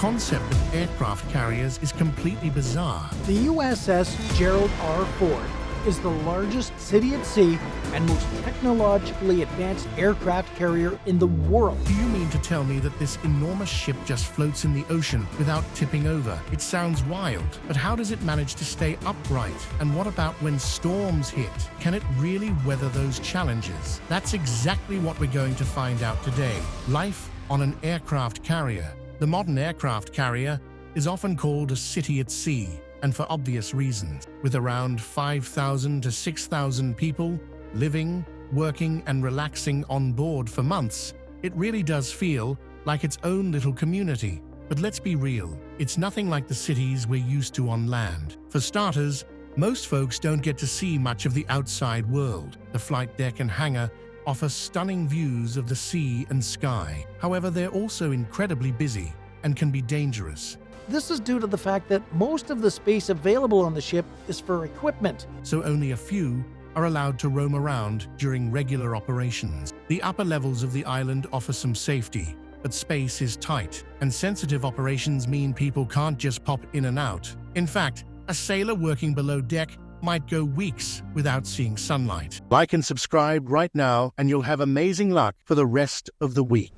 concept of aircraft carriers is completely bizarre. The USS Gerald R. Ford is the largest city-at-sea and most technologically advanced aircraft carrier in the world. Do you mean to tell me that this enormous ship just floats in the ocean without tipping over? It sounds wild, but how does it manage to stay upright? And what about when storms hit? Can it really weather those challenges? That's exactly what we're going to find out today. Life on an aircraft carrier. The modern aircraft carrier is often called a city at sea, and for obvious reasons. With around 5,000 to 6,000 people living, working, and relaxing on board for months, it really does feel like its own little community. But let's be real, it's nothing like the cities we're used to on land. For starters, most folks don't get to see much of the outside world. The flight deck and hangar offer stunning views of the sea and sky. However, they're also incredibly busy and can be dangerous. This is due to the fact that most of the space available on the ship is for equipment. So only a few are allowed to roam around during regular operations. The upper levels of the island offer some safety, but space is tight, and sensitive operations mean people can't just pop in and out. In fact, a sailor working below deck might go weeks without seeing sunlight. Like and subscribe right now, and you'll have amazing luck for the rest of the week.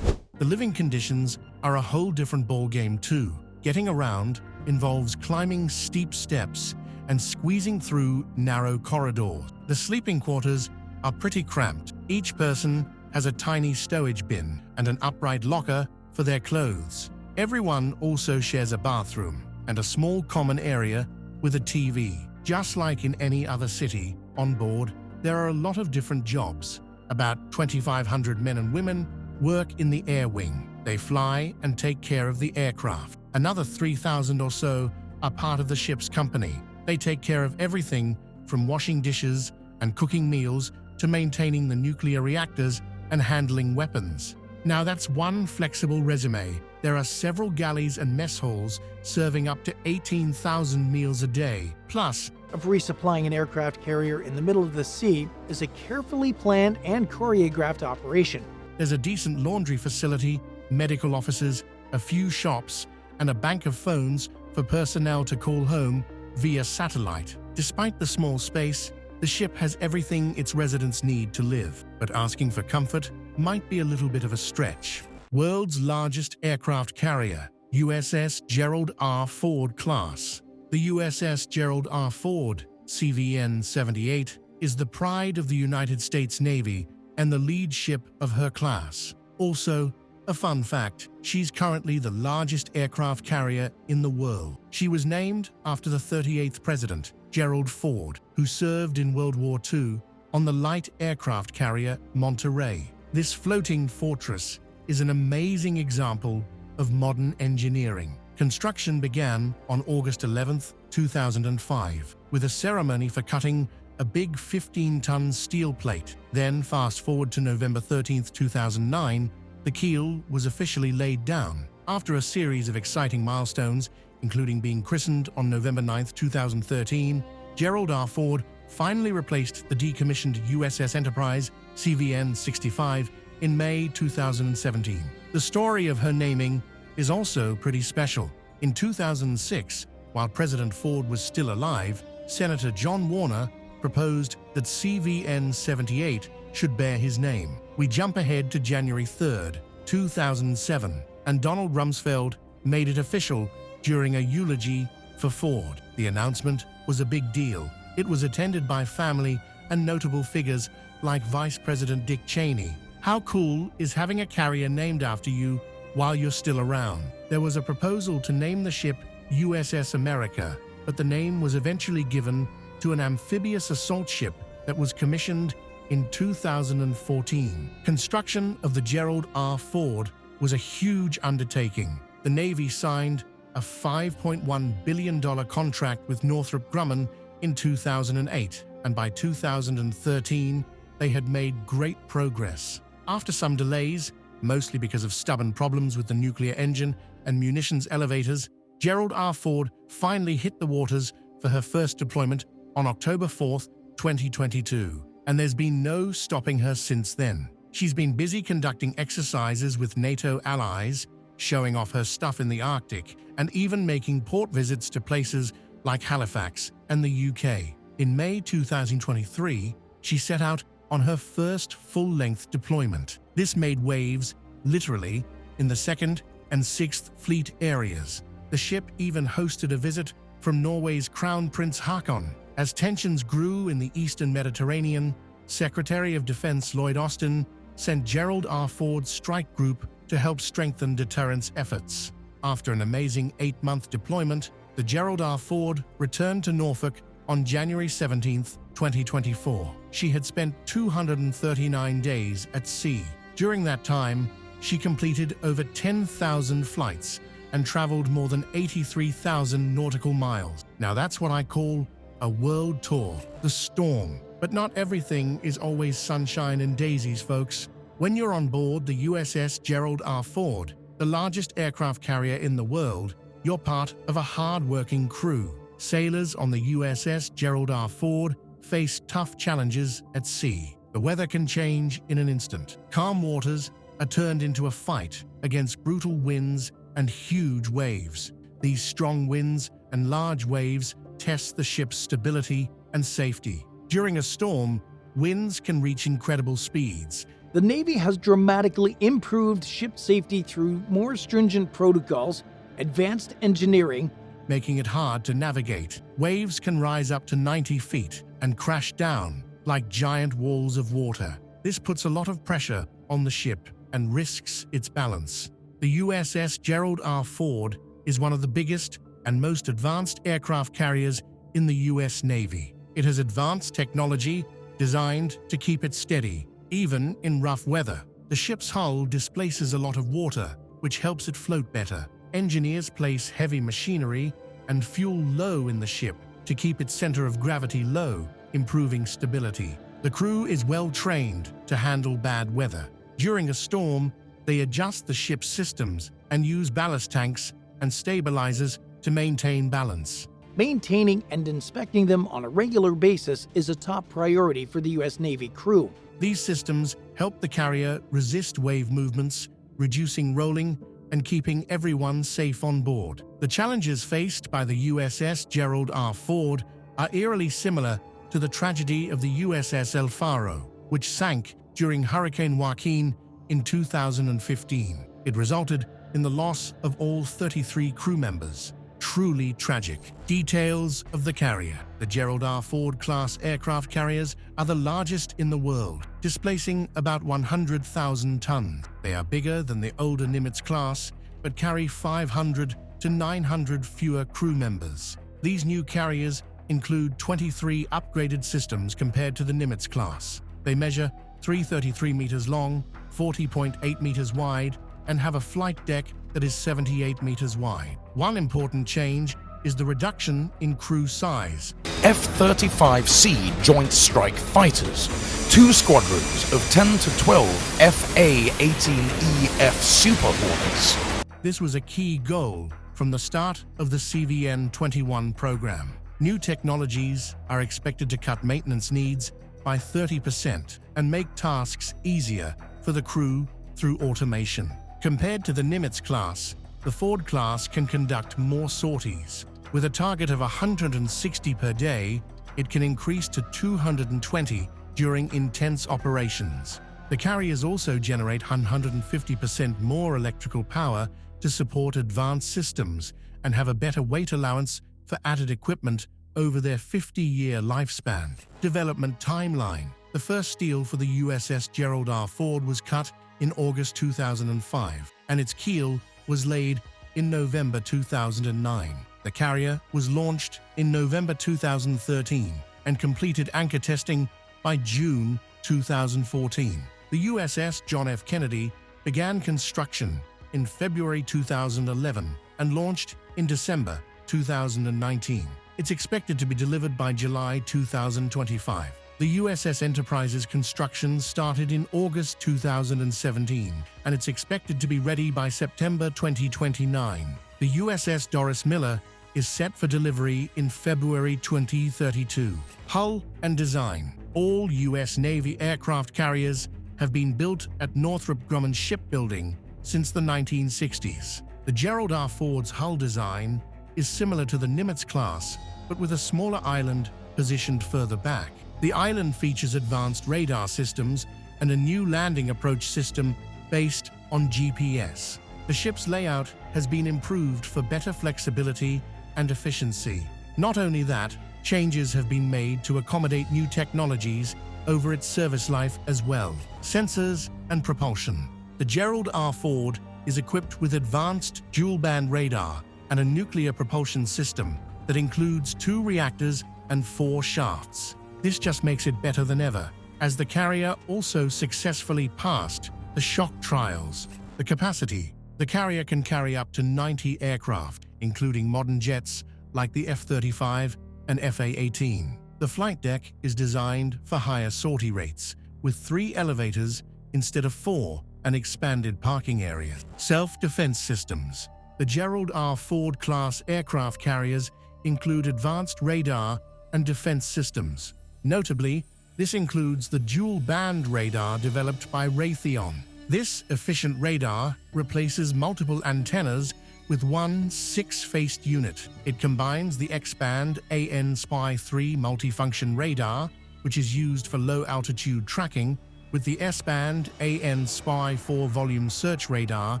The living conditions are a whole different ballgame too. Getting around involves climbing steep steps and squeezing through narrow corridors. The sleeping quarters are pretty cramped. Each person has a tiny stowage bin and an upright locker for their clothes. Everyone also shares a bathroom and a small common area with a TV. Just like in any other city, on board, there are a lot of different jobs. About 2,500 men and women work in the air wing. They fly and take care of the aircraft. Another 3,000 or so are part of the ship's company. They take care of everything from washing dishes and cooking meals to maintaining the nuclear reactors and handling weapons. Now that's one flexible resume. There are several galleys and mess halls serving up to 18,000 meals a day. Plus, Of resupplying an aircraft carrier in the middle of the sea is a carefully planned and choreographed operation. there's a decent laundry facility, medical offices, a few shops, and a bank of phones for personnel to call home via satellite. Despite the small space, the ship has everything its residents need to live, but asking for comfort might be a little bit of a stretch. World's largest aircraft carrier, USS Gerald R. Ford class. The USS Gerald R. Ford, CVN-78, is the pride of the United States Navy and the lead ship of her class. Also, a fun fact, she's currently the largest aircraft carrier in the world. She was named after the 38th President, Gerald Ford, who served in World War II on the light aircraft carrier Monterey. This floating fortress is an amazing example of modern engineering. Construction began on August 11, 2005, with a ceremony for cutting a big 15-ton steel plate. Then, fast forward to November 13, 2009, the keel was officially laid down. After a series of exciting milestones, including being christened on November 9, 2013, Gerald R. Ford finally replaced the decommissioned USS Enterprise CVN-65 in May 2017. The story of her naming is also pretty special. In 2006, while President Ford was still alive, Senator John Warner proposed that CVN-78 should bear his name. We jump ahead to January 3, 2007, and Donald Rumsfeld made it official during a eulogy for Ford. The announcement was a big deal. It was attended by family and notable figures like Vice President Dick Cheney. How cool is having a carrier named after you while you're still around? There was a proposal to name the ship USS America, but the name was eventually given to an amphibious assault ship that was commissioned in 2014. Construction of the Gerald R. Ford was a huge undertaking. The Navy signed a $5.1 billion contract with Northrop Grumman in 2008, and by 2013, they had made great progress. After some delays, mostly because of stubborn problems with the nuclear engine and munitions elevators, Gerald R. Ford finally hit the waters for her first deployment on October 4, 2022, and there's been no stopping her since then. She's been busy conducting exercises with NATO allies showing off her stuff in the Arctic and even making port visits to places like Halifax and the UK. In May 2023, she set out on her first full-length deployment. This made waves, literally, in the 2nd and 6th Fleet areas. The ship even hosted a visit from Norway's Crown Prince Haakon. As tensions grew in the Eastern Mediterranean, Secretary of Defense Lloyd Austin sent Gerald R. Ford's strike group to help strengthen deterrence efforts. After an amazing 8-month deployment, the Gerald R. Ford returned to Norfolk on January 17, 2024. She had spent 239 days at sea. During that time, she completed over 10,000 flights and traveled more than 83,000 nautical miles. Now that's what I call a world tour, the storm. But not everything is always sunshine and daisies, folks. When you're on board the USS Gerald R. Ford, the largest aircraft carrier in the world, you're part of a hard-working crew. Sailors on the USS Gerald R. Ford face tough challenges at sea. The weather can change in an instant. Calm waters are turned into a fight against brutal winds and huge waves. These strong winds and large waves test the ship's stability and safety. During a storm, winds can reach incredible speeds. The Navy has dramatically improved ship safety through more stringent protocols, advanced engineering, making it hard to navigate. Waves can rise up to 90 feet and crash down like giant walls of water. This puts a lot of pressure on the ship and risks its balance. The USS Gerald R. Ford is one of the biggest and most advanced aircraft carriers in the U.S. Navy. It has advanced technology designed to keep it steady, even in rough weather. The ship's hull displaces a lot of water, which helps it float better. Engineers place heavy machinery and fuel low in the ship to keep its center of gravity low, improving stability. The crew is well trained to handle bad weather. During a storm, they adjust the ship's systems and use ballast tanks and stabilizers to maintain balance. Maintaining and inspecting them on a regular basis is a top priority for the U.S. Navy crew. These systems help the carrier resist wave movements, reducing rolling and keeping everyone safe on board. The challenges faced by the USS Gerald R. Ford are eerily similar to the tragedy of the USS El Faro, which sank during Hurricane Joaquin in 2015. It resulted in the loss of all 33 crew members. Truly tragic. Details of the carrier. The Gerald R. Ford class aircraft carriers are the largest in the world, displacing about 100,000 tons. They are bigger than the older Nimitz class, but carry 500 to 900 fewer crew members. These new carriers include 23 upgraded systems compared to the Nimitz class. They measure 333 meters long, 40.8 meters wide, and have a flight deck that is 78 meters wide. One important change is the reduction in crew size. F-35C Joint Strike Fighters, 2 squadrons of 10 to 12 F-18EF Super Hornets. This was a key goal from the start of the CVN-21 program. New technologies are expected to cut maintenance needs by 30% and make tasks easier for the crew through automation. Compared to the Nimitz class, the Ford class can conduct more sorties. With a target of 160 per day, it can increase to 220 during intense operations. The carriers also generate 150% more electrical power to support advanced systems and have a better weight allowance for added equipment over their 50-year lifespan. Development timeline. The first steel for the USS Gerald R. Ford was cut in August 2005, and its keel was laid in November 2009. The carrier was launched in November 2013 and completed anchor testing by June 2014. The USS John F. Kennedy began construction in February 2011 and launched in December 2019. It's expected to be delivered by July 2025. The USS Enterprise's construction started in August 2017, and it's expected to be ready by September 2029. The USS Doris Miller is set for delivery in February 2032. Hull and design. All U.S. Navy aircraft carriers have been built at Northrop Grumman Shipbuilding since the 1960s. The Gerald R. Ford's hull design is similar to the Nimitz class, but with a smaller island positioned further back. The island features advanced radar systems and a new landing approach system based on GPS. The ship's layout has been improved for better flexibility and efficiency. Not only that, changes have been made to accommodate new technologies over its service life as well. Sensors and propulsion. The Gerald R. Ford is equipped with advanced dual-band radar and a nuclear propulsion system that includes 2 reactors and 4 shafts. This just makes it better than ever, as the carrier also successfully passed the shock trials. The capacity. The carrier can carry up to 90 aircraft, including modern jets like the F-35 and F-18. The flight deck is designed for higher sortie rates, with 3 elevators instead of 4, and expanded parking area. Self-defense systems. The Gerald R. Ford class aircraft carriers include advanced radar and defense systems. Notably, this includes the dual-band radar developed by Raytheon. This efficient radar replaces multiple antennas with one 6-faced unit. It combines the X-band AN-SPY-3 multifunction radar, which is used for low-altitude tracking, with the S-band AN-SPY-4 volume search radar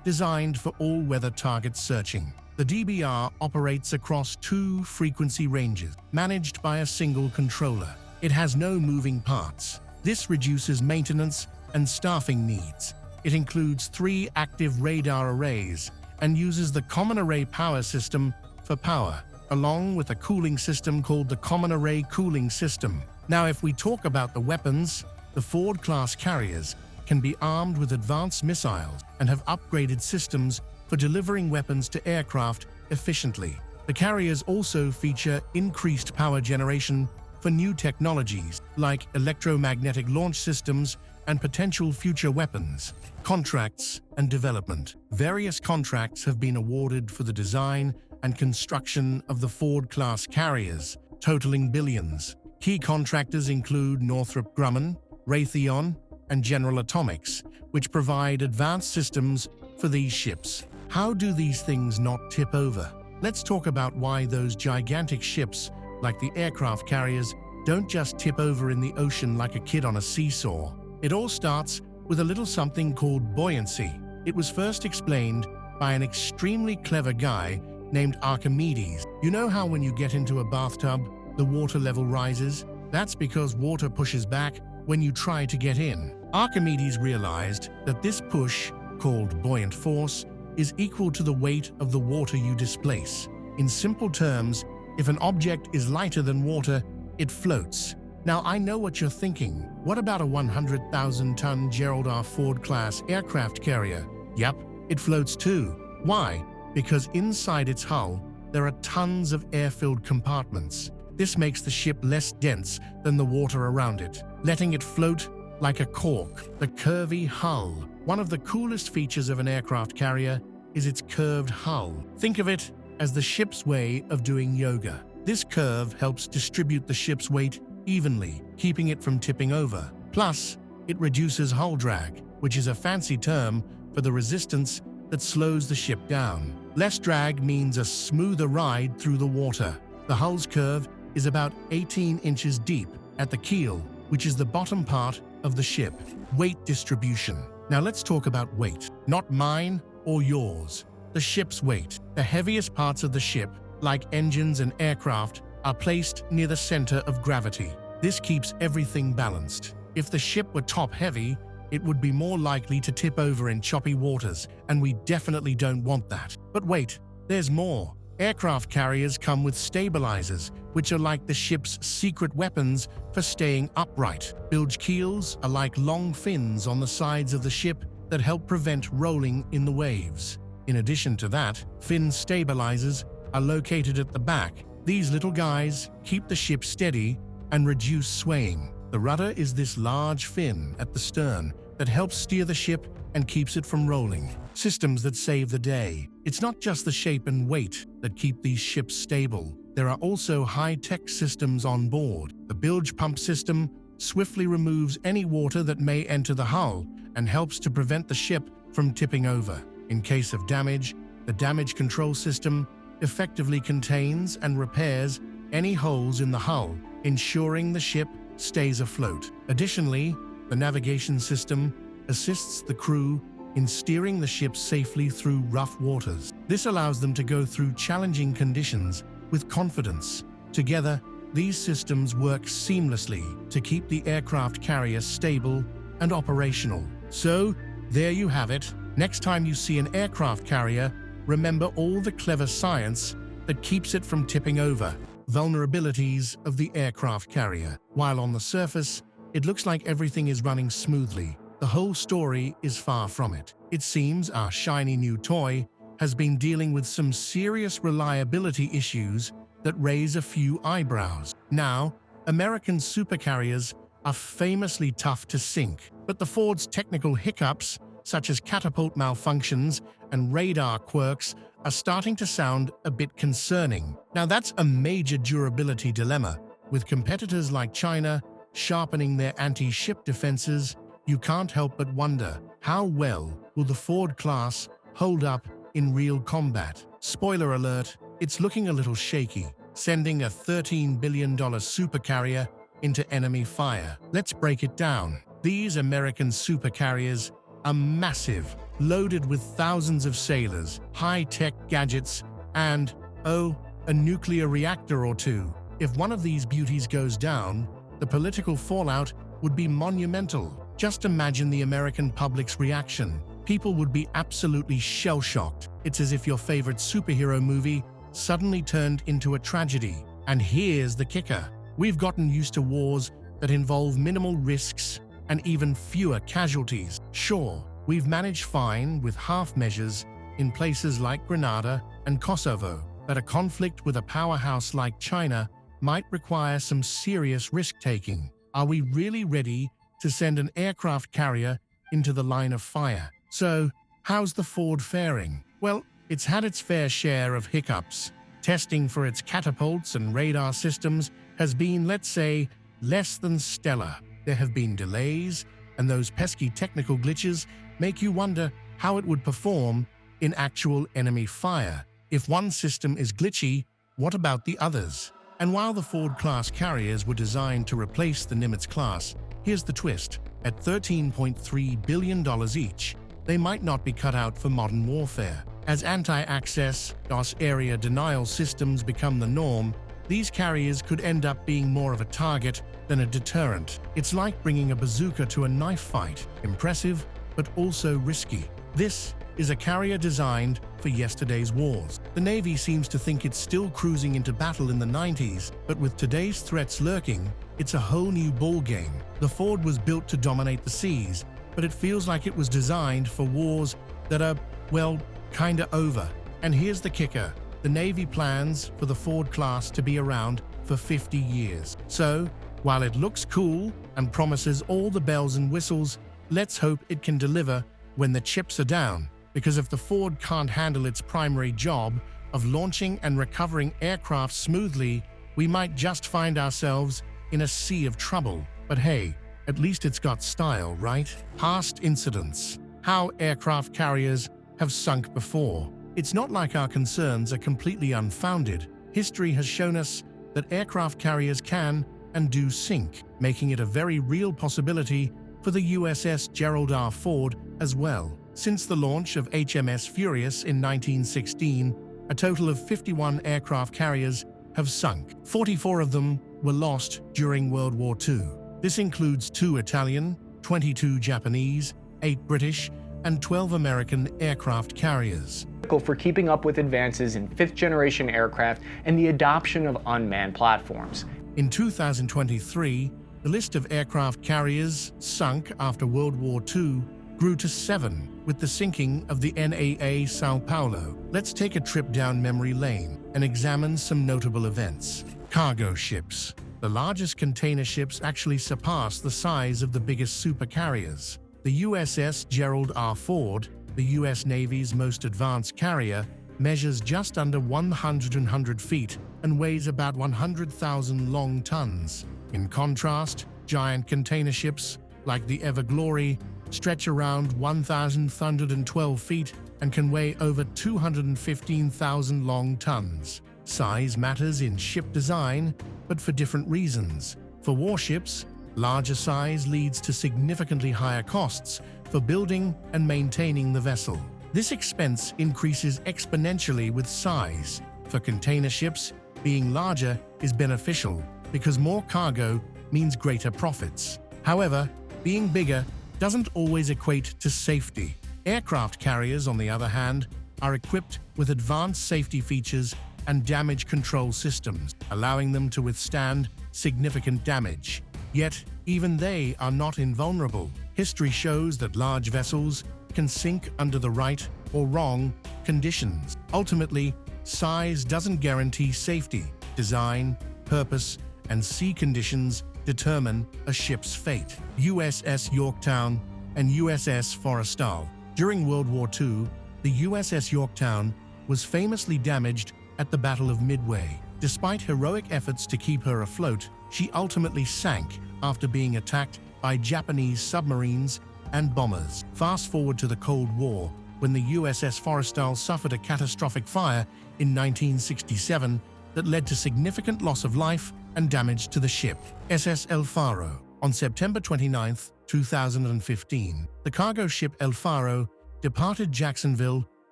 designed for all-weather target searching. The DBR operates across 2 frequency ranges, managed by a single controller. It has no moving parts. This reduces maintenance and staffing needs. It includes 3 active radar arrays and uses the Common Array Power System for power, along with a cooling system called the Common Array Cooling System. Now, if we talk about the weapons, the Ford-class carriers can be armed with advanced missiles and have upgraded systems for delivering weapons to aircraft efficiently. The carriers also feature increased power generation for new technologies like electromagnetic launch systems and potential future weapons. Contracts and development. Various contracts have been awarded for the design and construction of the Ford-class carriers, totaling billions. Key contractors include Northrop Grumman, Raytheon, and General Atomics, which provide advanced systems for these ships. How do these things not tip over? Let's talk about why those gigantic ships, like the aircraft carriers, don't just tip over in the ocean like a kid on a seesaw. It all starts with a little something called buoyancy. It was first explained by an extremely clever guy named Archimedes. You know how when you get into a bathtub, the water level rises? That's because water pushes back when you try to get in. Archimedes realized that this push, called buoyant force, is equal to the weight of the water you displace. In simple terms, if an object is lighter than water, it floats. Now, I know what you're thinking. What about a 100,000-ton Gerald R. Ford class aircraft carrier? Yep, it floats too. Why? Because inside its hull, there are tons of air-filled compartments. This makes the ship less dense than the water around it, letting it float like a cork. The Curvy Hull. One of the coolest features of an aircraft carrier is its curved hull. Think of it as the ship's way of doing yoga. This curve helps distribute the ship's weight evenly, keeping it from tipping over. Plus, it reduces hull drag, which is a fancy term for the resistance that slows the ship down. Less drag means a smoother ride through the water. The hull's curve is about 18 inches deep at the keel, which is the bottom part of the ship. Weight distribution. Now let's talk about weight. Not mine or yours. The ship's weight. The heaviest parts of the ship, like engines and aircraft, are placed near the center of gravity. This keeps everything balanced. If the ship were top-heavy, it would be more likely to tip over in choppy waters, and we definitely don't want that. But wait, there's more. Aircraft carriers come with stabilizers, which are like the ship's secret weapons for staying upright. Bilge keels are like long fins on the sides of the ship that help prevent rolling in the waves. In addition to that, fin stabilizers are located at the back. These little guys keep the ship steady and reduce swaying. The rudder is this large fin at the stern that helps steer the ship and keeps it from rolling. Systems that save the day. It's not just the shape and weight that keep these ships stable. There are also high-tech systems on board. The bilge pump system swiftly removes any water that may enter the hull and helps to prevent the ship from tipping over. In case of damage, the damage control system effectively contains and repairs any holes in the hull, ensuring the ship stays afloat. Additionally, the navigation system assists the crew in steering the ship safely through rough waters. This allows them to go through challenging conditions with confidence. Together, these systems work seamlessly to keep the aircraft carrier stable and operational. So, there you have it. Next time you see an aircraft carrier, remember all the clever science that keeps it from tipping over. Vulnerabilities of the aircraft carrier. While on the surface, it looks like everything is running smoothly, the whole story is far from it. It seems our shiny new toy has been dealing with some serious reliability issues that raise a few eyebrows. Now, American supercarriers are famously tough to sink, but the Ford's technical hiccups, such as catapult malfunctions and radar quirks, are starting to sound a bit concerning. Now that's a major durability dilemma. With competitors like China sharpening their anti-ship defenses, you can't help but wonder, how well will the Ford class hold up in real combat? Spoiler alert, it's looking a little shaky, sending a $13 billion supercarrier into enemy fire. Let's break it down. These American supercarriers are massive, loaded with thousands of sailors, high-tech gadgets, and, oh, a nuclear reactor or two. If one of these beauties goes down, the political fallout would be monumental. Just imagine the American public's reaction. People would be absolutely shell-shocked. It's as if your favorite superhero movie suddenly turned into a tragedy. And here's the kicker. We've gotten used to wars that involve minimal risks and even fewer casualties. Sure, we've managed fine with half measures in places like Grenada and Kosovo, but a conflict with a powerhouse like China might require some serious risk-taking. Are we really ready to send an aircraft carrier into the line of fire? So, how's the Ford faring? Well, it's had its fair share of hiccups. Testing for its catapults and radar systems has been, let's say, less than stellar. There have been delays, and those pesky technical glitches make you wonder how it would perform in actual enemy fire. If one system is glitchy, what about the others? And while the Ford-class carriers were designed to replace the Nimitz class, here's the twist. At $13.3 billion each, they might not be cut out for modern warfare. As anti-access, DOS area denial systems become the norm, these carriers could end up being more of a target than a deterrent. It's like bringing a bazooka to a knife fight. Impressive, but also risky. This is a carrier designed for yesterday's wars. The Navy seems to think it's still cruising into battle in the 90s, but with today's threats lurking, it's a whole new ballgame. The Ford was built to dominate the seas, but it feels like it was designed for wars that are, well, kinda over. And here's the kicker. The Navy plans for the Ford class to be around for 50 years. So, while it looks cool and promises all the bells and whistles, let's hope it can deliver when the chips are down. Because if the Ford can't handle its primary job of launching and recovering aircraft smoothly, we might just find ourselves in a sea of trouble. But hey, at least it's got style, right? Past incidents. How aircraft carriers have sunk before. It's not like our concerns are completely unfounded. History has shown us that aircraft carriers can and do sink, making it a very real possibility for the USS Gerald R. Ford as well. Since the launch of HMS Furious in 1916, a total of 51 aircraft carriers have sunk. 44 of them were lost during World War II. This includes 2 Italian, 22 Japanese, 8 British, and 12 American aircraft carriers. For keeping up with advances in 5th-generation aircraft and the adoption of unmanned platforms. In 2023, the list of aircraft carriers sunk after World War II grew to 7, with the sinking of the NAA Sao Paulo. Let's take a trip down memory lane and examine some notable events. Cargo ships. The largest container ships actually surpass the size of the biggest supercarriers. The USS Gerald R. Ford, the U.S. Navy's most advanced carrier, measures just under 100 feet and weighs about 100,000 long tons. In contrast, giant container ships like the Ever Glory stretch around 1,312 feet and can weigh over 215,000 long tons. Size matters in ship design, but for different reasons. For warships, larger size leads to significantly higher costs for building and maintaining the vessel. This expense increases exponentially with size. For container ships, being larger is beneficial because more cargo means greater profits. However, being bigger doesn't always equate to safety. Aircraft carriers, on the other hand, are equipped with advanced safety features and damage control systems, allowing them to withstand significant damage. Yet, even they are not invulnerable. History shows that large vessels can sink under the right or wrong conditions. Ultimately, size doesn't guarantee safety. Design, purpose, and sea conditions determine a ship's fate. USS Yorktown and USS Forrestal. During World War II, the USS Yorktown was famously damaged at the Battle of Midway. Despite heroic efforts to keep her afloat, she ultimately sank after being attacked by Japanese submarines and bombers. Fast forward to the Cold War, when the USS Forrestal suffered a catastrophic fire in 1967 that led to significant loss of life and damage to the ship. SS El Faro. On September 29, 2015, the cargo ship El Faro departed Jacksonville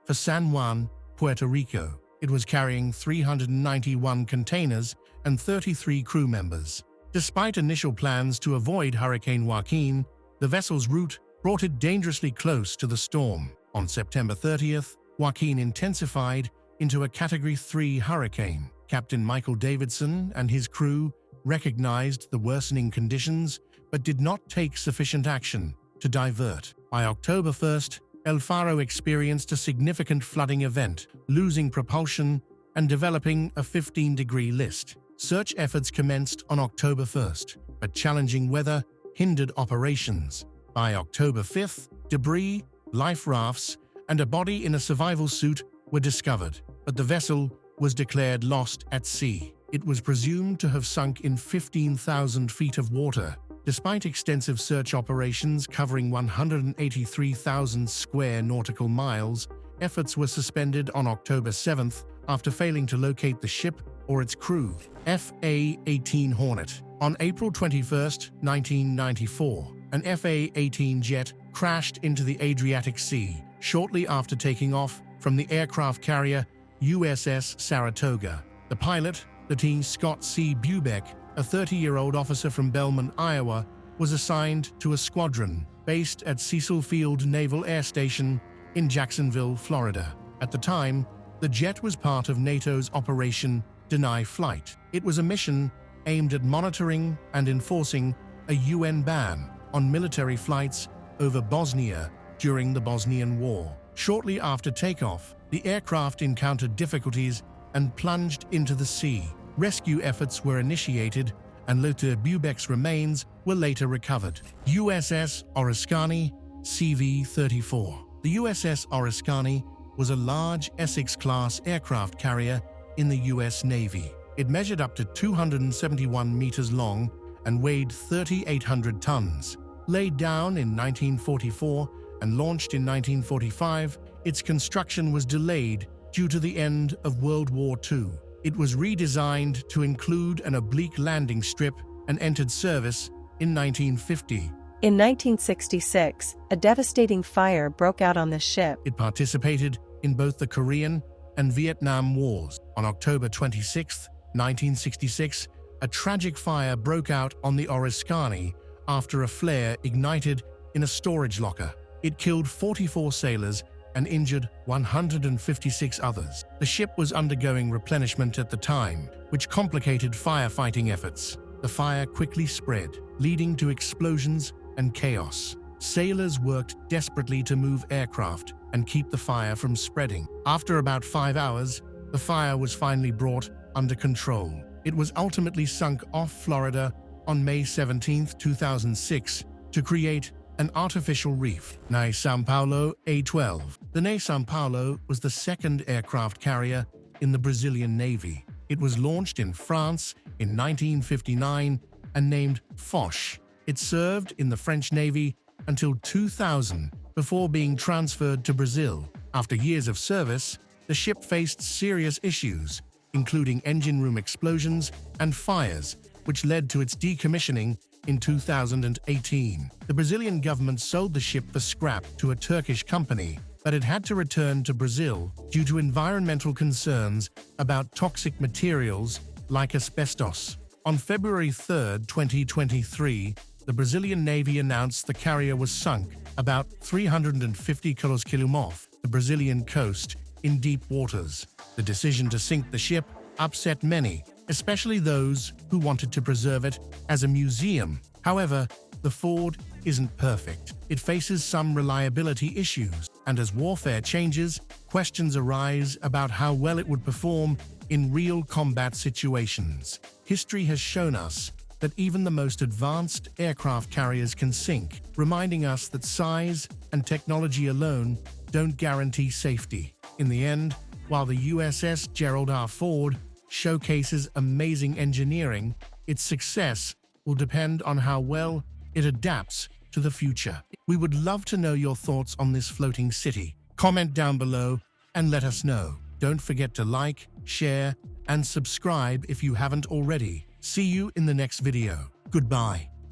for San Juan, Puerto Rico. It was carrying 391 containers and 33 crew members. Despite initial plans to avoid Hurricane Joaquin, the vessel's route brought it dangerously close to the storm. On September 30th, Joaquin intensified into a Category 3 hurricane. Captain Michael Davidson and his crew recognized the worsening conditions but did not take sufficient action to divert. By October 1st, El Faro experienced a significant flooding event, losing propulsion and developing a 15-degree list. Search efforts commenced on October 1st, but challenging weather hindered operations. By October 5th, debris, life rafts, and a body in a survival suit were discovered, but the vessel was declared lost at sea. It was presumed to have sunk in 15,000 feet of water. Despite extensive search operations covering 183,000 square nautical miles, efforts were suspended on October 7th after failing to locate the ship or its crew. F-18 Hornet. On April 21, 1994, an F-18 Jet crashed into the Adriatic Sea shortly after taking off from the aircraft carrier USS Saratoga. The pilot, Lieutenant Scott C. Bubeck, a 30-year-old officer from Belmont, Iowa, was assigned to a squadron based at Cecil Field Naval Air Station in Jacksonville, Florida. At the time, the jet was part of NATO's Operation Deny Flight. It was a mission aimed at monitoring and enforcing a UN ban on military flights over Bosnia during the Bosnian War. Shortly after takeoff, the aircraft encountered difficulties and plunged into the sea. Rescue efforts were initiated, and Lieutenant Bubeck's remains were later recovered. USS Orani, CV-34. The USS Orani was a large Essex-class aircraft carrier in the U.S. Navy. It measured up to 271 meters long and weighed 3,800 tons. Laid down in 1944 and launched in 1945, its construction was delayed due to the end of World War II. It was redesigned to include an oblique landing strip and entered service in 1950. In 1966, a devastating fire broke out on the ship. It participated in both the Korean and Vietnam Wars. On October 26, 1966, a tragic fire broke out on the Orani after a flare ignited in a storage locker. It killed 44 sailors and injured 156 others. The ship was undergoing replenishment at the time, which complicated firefighting efforts. The fire quickly spread, leading to explosions and chaos. Sailors worked desperately to move aircraft and keep the fire from spreading. After about 5 hours, the fire was finally brought under control. It was ultimately sunk off Florida on May 17, 2006, to create an artificial reef. Nan Pao A12. The Nan Pao was the second aircraft carrier in the Brazilian Navy. It was launched in France in 1959 and named Foch. It served in the French Navy until 2000 before being transferred to Brazil. After years of service, the ship faced serious issues, including engine room explosions and fires, which led to its decommissioning in 2018. The Brazilian government sold the ship for scrap to a Turkish company, but it had to return to Brazil due to environmental concerns about toxic materials like asbestos. On February 3, 2023, the Brazilian Navy announced the carrier was sunk about 350 km off the Brazilian coast in deep waters. The decision to sink the ship upset many, especially those who wanted to preserve it as a museum. However, the Ford isn't perfect. It faces some reliability issues, and as warfare changes, questions arise about how well it would perform in real combat situations. History has shown us that even the most advanced aircraft carriers can sink, reminding us that size and technology alone don't guarantee safety. In the end, while the USS Gerald R. Ford showcases amazing engineering, its success will depend on how well it adapts to the future. We would love to know your thoughts on this floating city. Comment down below and let us know. Don't forget to like, share, and subscribe if you haven't already. See you in the next video. Goodbye.